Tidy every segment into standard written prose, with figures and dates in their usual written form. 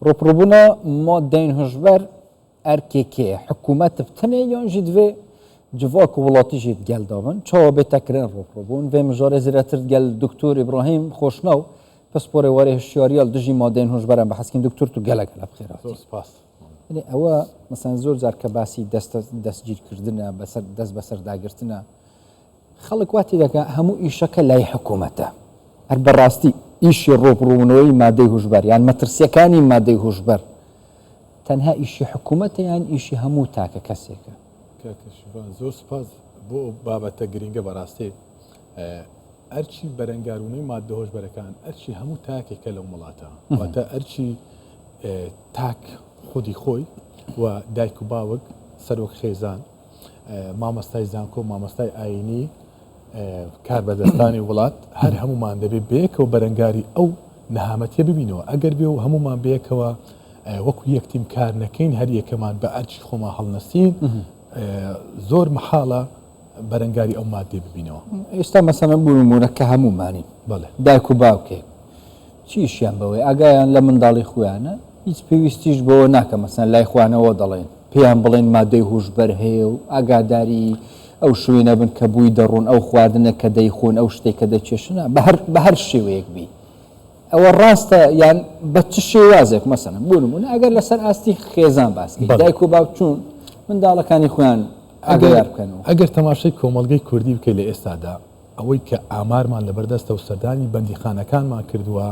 ڕۆپڕبوونا مادەین هەژبەر ئەرکێکەیە حکوومەت بتنێ یانژی دوێ جڤاک و وڵاتیژیت گەلداون چاوە بێتەکردن ڕۆپڕبوون vê mijarê zêdetir gel Dr. İbrahim Xoşnaw pisporê warê hişyariyal dijî madeyên hûjberan bi hezkîn Dr. tu gelek heleb xêrat. Yani ew mesela zor car ke basî destgîrkirdine dest beser dagirtine xelk watê dike hemû îşeke lay hikûmete her bi rastî îşê ڕۆپڕبوونەوەی مادەی هوژبەر یان مەترسیەکانی مادەی هوژبەر تەنها ئیشی حکوومەتە یان ئیشی هەموو تاکە کەسێکە زۆر سپاس بۆ بابەتە گرنگە بەڕاستی ئەرچی بەرەنگارونەی مادە هۆشبەرەکان ئەرچی هەموو تاکێکە لەو وڵاتە واتە ئەرچی تاک خودی خۆی و دایک و باوک سەرۆک خێزان مامەستای زانکۆ مامەستای ئاینی کار بەدەستانی وڵات هەر هەمومان دەبێت بەیەکەوە بەرەنگاری ئەو نەهامەتیە ببینەوە ئەگەر بێ و هەمومان بەیەکەوە وەکو یەکتیم کار نەکەین هەر یەکەمان بە ئەرچی خۆما هەڵنەسین زۆر مەحاڵە بەرەنگاری ئەو مادێ ببینەوە ئێستا مەسەڵەن بوونمونەکە هەمومانی دایک و باوکێک چیشیان بەوەی ئاگایان لە منداڵی خۆیانە هیچ پێویستیش بەوە ناکە مەسەن لای خوانەوە دەڵێن پێیان بڵێن مادەی هوژبەر هەیە و ئاگاداری ئەو شوێنە بن کە بووی دەڕوون ئەو خواردنە کە دەیخۆن ئەو شتێک کە دەچێشنە بە هەر شێوەیەک بی ئەوە ڕاستە یان بە چ شێوازێک مەسەڵەن بوونمونە ئەگەر لەسەر ئاستی خێزان باسکەین دایک و باوک چوون منداڵەکانی خۆیان ئاگادار بکەنەوە ئەگەر تەماشای کۆمەڵگەی کوردی بکەیت لە ئێستادا ئەوەی کە ئامارمان لەبەردەستە و سەردانی بەندیخانەکانمان کردووە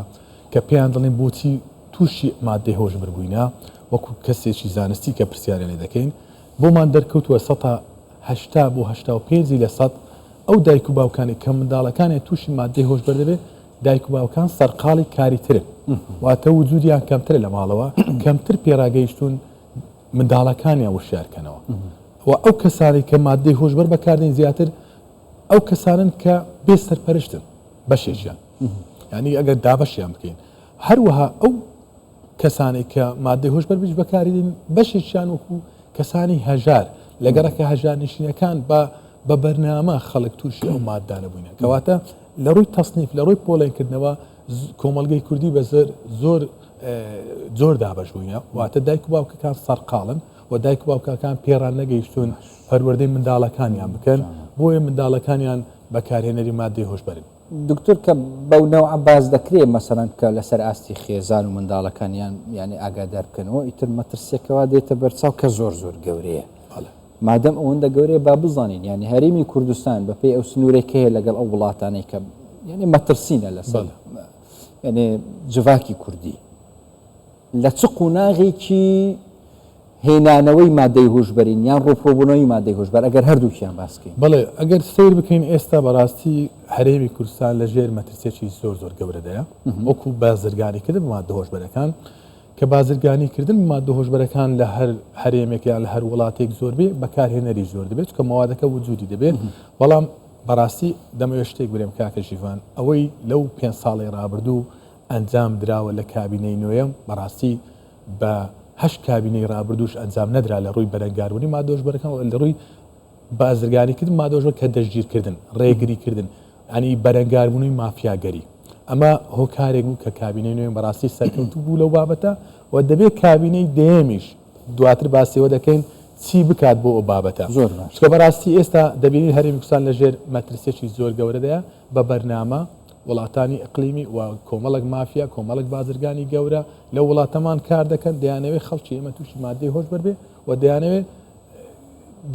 کە پێیان دەڵێن بۆچی تووشی مادەی هۆژبەر بووینە وەکو کەسێکی زانستی کە پرسیارە لێ دەکەین بۆمان دەرکەوتووە 80 بۆ 85% ئەو دایک و باوکانی کە منداڵەکانی تووشی مادەی هۆژبەر دەبێت دایک و باوکان سەرقاڵی کاری ترن واتە وجودیان کەمترە لە ماڵەوە کەمتر پێڕاگەیشتون منداڵەکانیان وشارکەنەوە و ئەو کەسانی کە مادەی هۆژبەر بەکاردێن زیاتر ئەو کەسانن کە بێ سەرپەرشتن بەشێکیان یعنی ئەگەر دابەشیان بکەین هەروەها ئەو کەسانی کە مادەی هۆژبەر بیش بەکاردێن بەشێکیان وەکو کەسانی هەژار لەگەڕەکە هەژار نشینەکان بە بەرنامە خەڵک تووشی ئەو مادانە بووینە کەواتە لە ڕووی تەسنیف لە ڕووی پۆڵێنکردنەوە کۆمەڵگەی کوردی بە زۆر دابەش بووینە واتە دایک و باوکەکان سەرقاڵن و دایک و باوکەکان پێڕان نەگەیشتون هەروەردەی منداڵەکانیان بکەن بۆیە منداڵەکانیان بەکارهێنەری مادەی هۆشبەرن دکتۆر کە بەو نەوع باز دەکرێت مەسەڵەن کە لەسەر ئاستی خێزان و منداڵەکانیان یعنی ئاگادار بکەنەوە ئیتر مەترسیەکەوە دێتە بەرچاو کە زۆر گەورەیە مادەم ئەوەندە گەورەیە با بزانین یعنی هەرێمی کوردستان بەپێی ئەو سنوورێک هەیە لەگەڵ ئەو وڵاتانەی کە یعنی مەترسینە لەسەر یعنی جڤاکی کوردی لە چ قوناغێکی هێنانەوەی مادەی هۆژبەرین یان ڕۆپڕۆبوونەوەی مادەی هۆژبەر ئەگەر هەردووکیان باسکەین بەڵێ ئەگەر سیر بکەین ئێستا بەڕاستی هەرێمی کوردستان لە ژێر مەترسێکی زۆر گەورەدەیە وەکو بازرگانیکردن بە مادە هۆژبەرەکان کە بازرگانیکردن مادە هۆژبەرەکان لە هەر هەرێمێکیان لە هەر وڵاتێک زۆر بێ بەکارهێنەری زۆر دەبێت کە مەوادەکە وجودی دەبێت بەڵام بەڕاستی دەمەوێت شتێک برێم کاکە ژیڤان ئەوەی لەو 5 ساڵی ڕابردوو ئەنجام دراوە لە کابینەی نوێم بەڕاستی بە 8 کابینەی ڕابردووش ئەنجام نەدرا لە ڕووی بەرەنگاربوونی مادە هۆژبەرەکان لە ڕووی بازرگانیکردن مادە هۆژبەر کە دەستگیرکردن ڕێگریکردن ئەنی بەرەنگاربوونی مافیاگەری ئەمە هۆکارێک بوو کە کابینەی نوێم بەڕاستی سەرکەوتوو بوو لەو بابەتە و دەبێت کابینەی دێمیش دواتر باسیەوە دەکەین چی بکات بۆ ئەو بابەتە زۆر چکە بەڕاستی ئێستا دەبینین هەرێمی کوردستان لە ژێر مەترسێکی زۆر گەورەدەیە بە بەرنامە وڵاتانی ئەقلیمی و کۆمەڵک مافیا کۆمەڵک بازرگانی گەورە لە وڵاتەمان کار دەکەن دەیانەوێت خەڵکی ئێمە تووشی مادەی هۆژبەر بێ و دەیانەوێت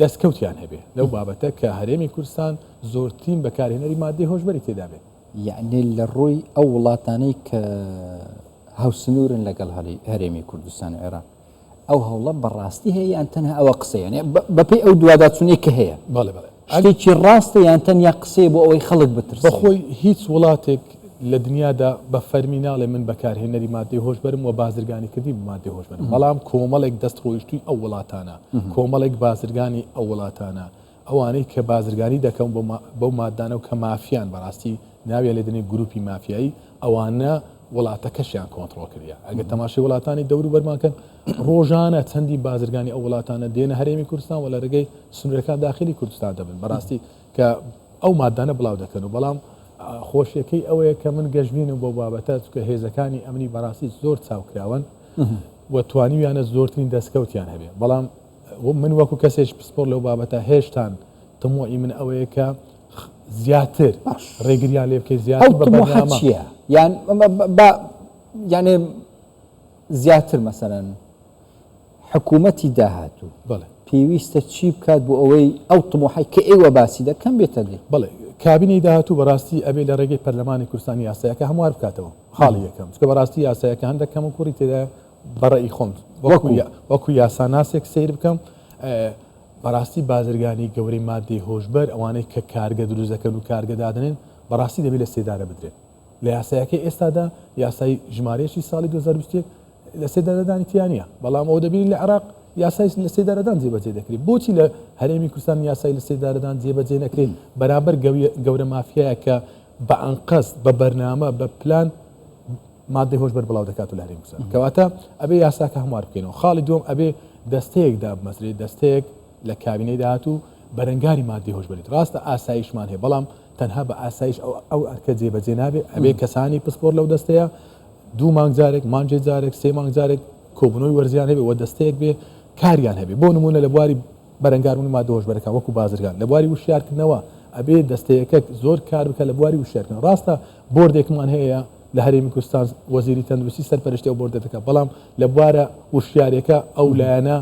دەستکەوتیان هەبێ لەو بابەتە کە هەرێمی کوردستان زۆرترین بەکارهێنەری مادەی هۆژبەری تێدا بێت یعنی لە ڕووی ئەو وڵاتانەی کە هاوسنوورن لەگەڵ هەرێمی کوردستان و عێراق ئەو هەوڵە بەڕاستی هەیە یان تەنها ئەوە قسەیە بەپێی ئەو دوواداچوونەی کە هەیە شتێکی ڕاستە یان تەنیا قسەیە بۆ ئەوەی خەڵک بترسێت بەخۆی هیچ وڵاتێک لە دنیادا بە فەرمی ناڵێ من بەکارهێنەری مادەی هۆژبەرم و بازرگانیکردی مادەی هۆژبەرم بەڵام کۆمەڵێک دەست ڕۆیشتووی ئەو وڵاتانە کۆمەڵێک بازرگانی ئەو وڵاتانە ئەوانەی کە بازرگانی دەکەم بەو مادانە و کە مافیان بەڕاستی ناوێ لێ دنێ گروپی مافیایی ئەوانە وڵاتەکەشیان کۆنتڕۆڵ کردیا ئەگەر تەماشای وڵاتانی دەور و بەرماکەن ڕۆژانە چەندی بازرگانی ئەو وڵاتانە دێنە هەرێمی کوردستان و لە ڕێگەی سنوورەکان داخلی کوردستان دەبن بەڕاستی کە ئەو مادانە بڵاو دەکەن و بەڵام خۆشیەکەی ئەوەیە کە من گەژبین و بۆ بابەتە کە هێزەکانی ئەمنی بەڕاستی زۆر چاوکراون و توانیویانە زۆرترین دەستکەوتیان هەبێ بەڵام من وەکو کەسێک پسپۆر لەو بابەتە هێشتان تەمۆئی من ئەوەیە کە زیاتر ڕێگریان لێ بکەیت زیاتر بە بەرنامە چییە یعنی زیاتر مەسەرەن حکوومەتی داهاتوو پێویستە چی بکات بۆ ئەوەی ئەو طموحی کە ئێوە باسی دەکەم بێتە دێ بڵێ کابینی داهاتوو بەڕاستی ئەبێ لە ڕێگەی پەرلەمانی کوردستانی یاسایەکە هەموار بکاتەوە خاڵی یەکەم چکە بەڕاستی یاسایەکە هەندێک کەم و کوڕی تێدا بەڕێی خۆم وەکو یاساناسێک سیر بکەم بەڕاستی بازرگانی گەورەی مادەی هۆشبەر ئەوانەی کە کارگە دروست دەکەن و کارگە دادنێن بەڕاستی دەبێت لە سێدارە بدرێت لە یاسایەکەی ئێستادا یاسای ژمارەیەکی ساڵی 2020 لە سێدارەدانی تیانە بەڵام ئەو دەبینی لە عێراق یاسای لە سێدارەدان جێبەجێ دەکرێت بۆچی لە هەرێمی کوردستان یاسای لە سێدارەدان جێبەجێ نەکرێت بەرامبەر گەورە مافیایە کە بە ئەنقەس بە بەرنامە بە پلان مادەی هۆشبەر بڵاو دەکات و لە هەرێمی کوردستان کەواتە ئەبێ یاساکە هەموار بکەینەوە خاڵی دوم ئەبێ دەستەیەک دابمەزرێت دەستەیەک لە کابینەی داهاتوو بەرەنگاری مادەی هۆشبەریت ڕاستە ئاسایشمان هەیە بەڵام تەنها بە ئاسایش ئەو ئەرکە جێبەجێ نابێت ئەبێ کەسانی پسپۆر لەو دەستەیە 2 مانگ جارێک مانجێ جارێک 3 مانگ جارێک کۆبنەوەی وەرزیان هەبێ و دەستەیەک بێ کاریان هەبێ بۆ نمونە لە بواری بەرەنگاربوونی مادە هۆشبەرەکان وەکو بازرگان لە بواری وشیارکردنەوە ئەبێ دەستەیەکە زۆر کار بکە لە بواری وشیارکردن ڕاستە بۆردێکمان هەیە لە هەرێمی کوردستان وەزیری تەندروستی سەرپەرشتی ئەو بۆردە دەکات بەڵام لە بوارە وشیارەکە ئەو لایەنە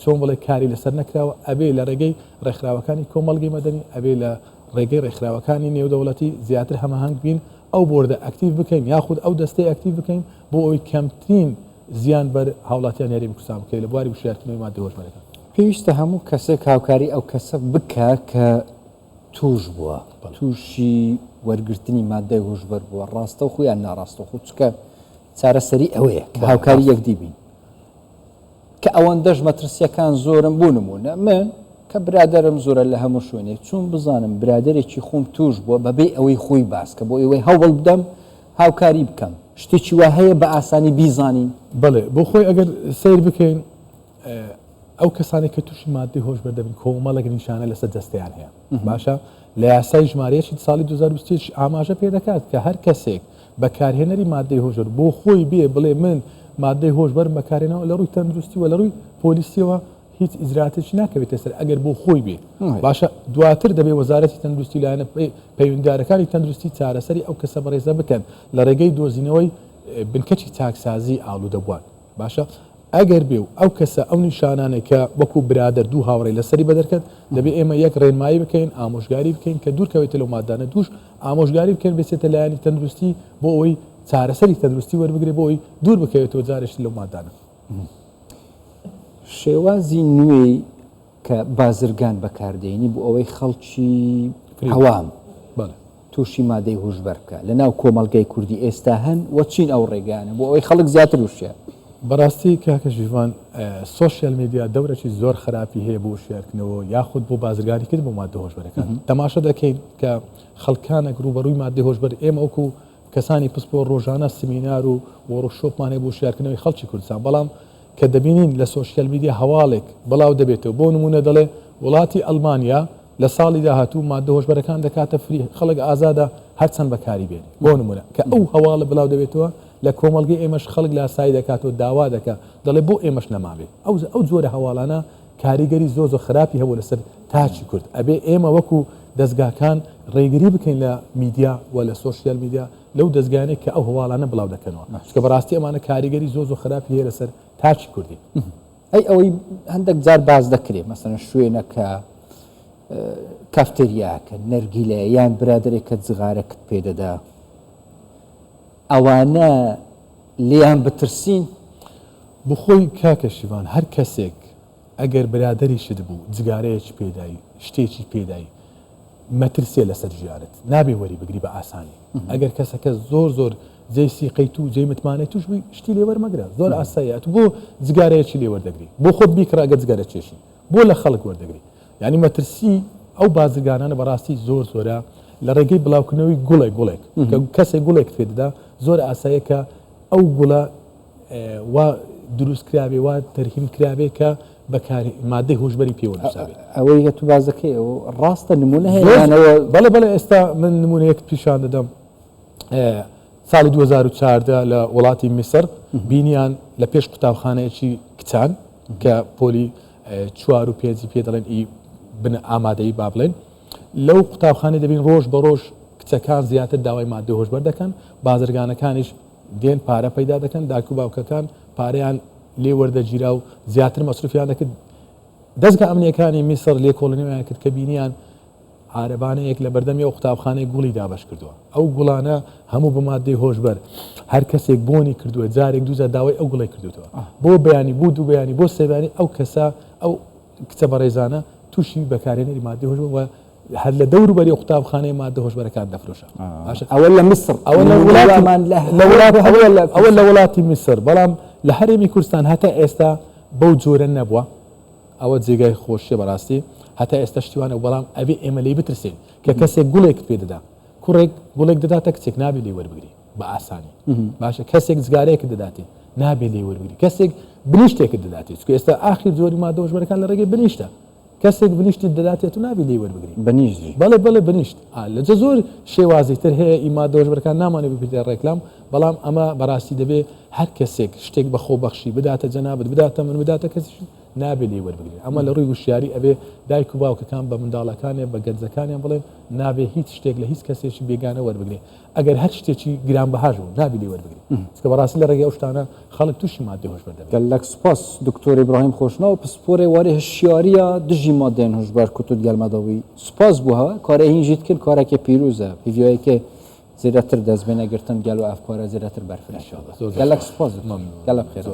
چۆن بڵێ کاری لەسەر نەکراوە ئەبێ لە ڕێگەی ڕێکخراوەکانی کۆمەڵگەی مەدەنی ئەبێ لە ڕێگەی ڕێکخراوەکانی نێودەوڵەتی زیاتر هەماهنگ بین ئەو بۆردە ئەکتیو بکەین یاخود ئەو دەستەی ئەکتیو بکەین بۆ ئەوی کەمترین زیان بەر هاوڵاتیان هەرێمی کوردستان بکەین لە بواری وشیارکردنەوەی مادە هۆشبەرەکان پێویستە هەموو کەسێک هاوکاری ئەو کەسە بکە کە توش بووە تووشی وەرگرتنی مادەی هۆشبەر بووە ڕاستە و خۆیان ناڕاستە خۆ چکە چارەسەری ئەوەیە کە هاوکاری یەکدی بین کە ئەوەندەش مەترسیەکان زۆرم بوو نمونە من کە برادرم زۆرە لە هەموو شوێنێک چون بزانم برادێکی خۆم توش بووە بەبێ ئەوەی خۆی باس کە بۆ ئەوەی هەوڵ بدەم هاوکاری بکەم شتێکی وا هەیە بە ئاسانی بیزانین بڵێ بۆ خۆی ئەگەر سیر بکەین ئەو کەسانی کە تووشی مادەی هۆشبەر دەبن کۆمەڵێک نیشانە لەسەر دەستیان هەیە باشە لە یاسای ژمارەیەکی ساڵی 2020 ئاماژە پێ دەکات کە هەر کەسێک بەکارهێنەری مادەی هۆشبەر بۆ خۆی بێ بڵێ من مادەی هۆشبەر بەکارهێنەوە لە ڕووی تەندروستی و لە ڕووی پۆلیسیەوە هیچ ئیزراتێکی ناکەوێتە سەر ئەگەر بۆ خۆی بێ باشە دواتر دەبێ وەزارەتی تەندروستی لایەنە پەیوەنددارەکانی تەندروستی چارەسەری ئەو کەسە بەڕێزە بکەن لە ڕێگەی دۆزینەوەی بنکەچی چاکسازی ئاڵوودەبووان باشە ئەگەر بێ و ئەو کەسە ئەو نیشانانێک کە وەکو برادر دوو هاوڕێ لەسەری بەدەرکەن دەبێ ئێمە یەک ڕێنمایی بکەین ئامۆژگاری بکەین کە دوورکەوێتە لەو مادانە دووش ئامۆژگاری بکەین بێتێتە لایەنی تەندروستی بۆ ئەوەی چارەسەری تەندروستی وەربگرێ بۆ ئەوی دوور بکەوێتەوە جارێک لەو مادانە شێوازی نوێی کە بازرگان بەکاردێنی بۆ ئەوەی خەڵکی هەوام تووشی مادەی هۆشبەر بکە لە ناو کۆمەڵگەی کوردی ئێستا هەن وە چین ئەو ڕێگانە بۆ ئەوەی خەڵک زیاتر وشیە بەڕاستی کاکە ژیوان سۆشیال میدیا دەورێکی زۆر خراپی هەیە بۆ وشیارکردنەوە یاخود بۆ بازرگانی کرد بۆ مادە هۆشبەرەکان تەماشا دەکەین کە خەڵکانێک ڕوبەڕووی مادەی هۆشبەر ئێمە وەکو کەسانی پسپۆر ڕۆژانە سمینار و وەڕۆشۆپمانێ بۆ وشیارکردنەوەی خەڵکی کوردستان بەڵام کە دەبینین لە سۆشیال میدیا هەواڵێک بەڵاو دەبێتەوە بۆ نمونە دەڵێ وڵاتی ئەڵمانیا لە ساڵی داهاتوو مادە هۆشبەرەکان دەکاتە فری خەڵک ئازادە هەرچەند بەکاری بێنی بۆ نمونە کە ئەو هەواڵە بڵاو دەبێتەوە لە کۆمەڵگەی ئێمەش خەڵک لە ئاسایی دەکاتەوە داوا دەکە دەڵێ بۆ ئێمەش نەمابێ ئەو جۆرە هەواڵانە کاریگەری زۆر خراپی هەبوو لەسەر تاچی کورد ئەبێ ئێمە وەکو دەستگاکان ڕێگری بکەین لە میدیا و لە سۆشیال میدیا لەو دەستگانێک کە ئەو هەواڵانە بڵاو دەکەنەوە کە بەڕاستی ئەمانە کاریگەری زۆر خراپی هەیە لەسەر تاچی کوردی ئەوەی هەندێک جار باز دەکرێت مەسەن شوێنەکە کافتێریاکە نەرگیلە یان برادێکە جغارەکەت پێدەدا ئەوانە لیان بترسین بخۆی کاکە شیوان هەر کەسێک ئەگەر برادریشت بوو جگارەیەکی پێدایی شتێکی پێدایی مەترسێ لەسەر ژیانت نابێ وەری بگری بە ئاسانی ئەگەر کەسەکە زۆر جێی سیقەیت و جێی متمانەی توش بووی شتی لێوەرمەگرە زۆر ئاساییات بۆ جگارەیەکی لێوەردەگری بۆ خۆت بیکڕاگە جگارە چێشی بۆ لە خەڵک وەردەگری یعنی مەترسی ئەو بازرگانانە بەڕاستی زۆرە لە ڕێگەی بڵاوکردنەوەی گوڵێک کە کەسێک گوڵێک پێدەدا زۆر ئاساییە کە ئەو گوڵە وا دروست کرابێ وا تەرهیم کرابێ کە بەکاری مادەی هۆشبەری پێوەدەسابێت ئەوەی تو باز دەکەی ڕاستە نمونە هەیەەوە بەڵێ ئێستا من نمونەیەک پیشان دەدەم ساڵی 2014 لە وڵاتی میسر بینیان لە پێش قوتابخانەیەکی کچان کە پۆلی 4 و 5 پێ دەڵێن بن ئامادەی با بڵێن لەو قوتابخانەی دەبین ڕۆژ بە ڕۆژ کچەکان زیاتر داوای مادە هۆشبەر دەکەن بازرگانەکانیش دێن پارە پەیدا دەکەن داکو باوکەکان پارەیان لێ وەردەگیرا و زیاتر مەسروفیان دەکرد دەستگا ئەمنیەکانی میسر لێ کۆڵنیویان کرد کە بینیان عارەبانەیەک لە بەردەمی و قوتابخانەی گوڵی دابش کردووە ئەو گوڵانە هەموو بە مادەی هۆشبەر هەر کەسێک بۆنی کردووە جارێک دووجار داوای ئەو گوڵی کردوتەوە بۆ بەیانی بۆ دوو بەیانی بۆ سێبیانی ئەو کەسە ئەو کچە بەڕێزانە تووشی بەکارێنەری مادەی هۆشبەر وە هەر لە دەوروبەری قوتابخانەی مادە هۆشبەرەکان دەفرۆشە ئەوە لە میسر ئەوە لە وڵاتی میسر بەڵام لە هەرێمی کوردستان هەتا ئێستا بەو جۆرە نەبووە ئەوە جێگای خۆشیە بەڕاستی هەتا ئێستا شتیوانە بەڵام ئەبێ ئێمە لێی بترسین کە کەسێک گوڵێک پێ دەدا کوڕێک گوڵێک دەداتە کچێک نابێ لێ وەربگری بە ئاسانی باشە کەسێک جگارەیەک دەداتێ نابێ لێ وەربگری کەسێک بنیشتێکت دەداتێت چونکە ئێستا ئاخر زۆری مادە هۆشبەرەکان لە ڕێگەی بنیشتە کەسێک بنیشتی دەداتێت و نابێ لێ وەربگری بەنیشت بەڵێ بنیشت لەجە زۆر شێوازی تر هەیە ئیمادە هۆشبەرەکان نامانێت بپیتە ڕێکلام بەڵام ئەمە بەڕاستی دەبێ هەر کەسێک شتێک بە خۆبەخشی بداتە جەنابەت بداتە من بداتە کەسی نابێ لێ وەربگری ئەمە لە ڕووی وشیاری ئەبێ دایک و باوکەکان بە منداڵەکانیان بە گەنجەکانیان بڵێن نابێ هیچ شتێک لە هیچ کەسێکی بێگانە وەربگری ئەگەر هەر شتێکی گرانبەهاژ بوو نابێ لێ وەربگری چکە بەڕاستی لە ڕێگەی ئەو شتانە خەڵک تووشی مادەی هۆشبەر دەبێت گەلک سپاس دکتۆر ئیبراهیم خۆشناو پسپۆرێ وارێ هشیاریە دژی مادەیان هۆشبەر کوتوت گەلمەداوی سپاس بووها کارە هینژیت کرد کارێکی پیرۆزە پیڤایەکە زیاتر دەستبێنە گرتن گەل و ئەفکارە زیاتر بەرفرێ گەلک سپاس گەلک خێر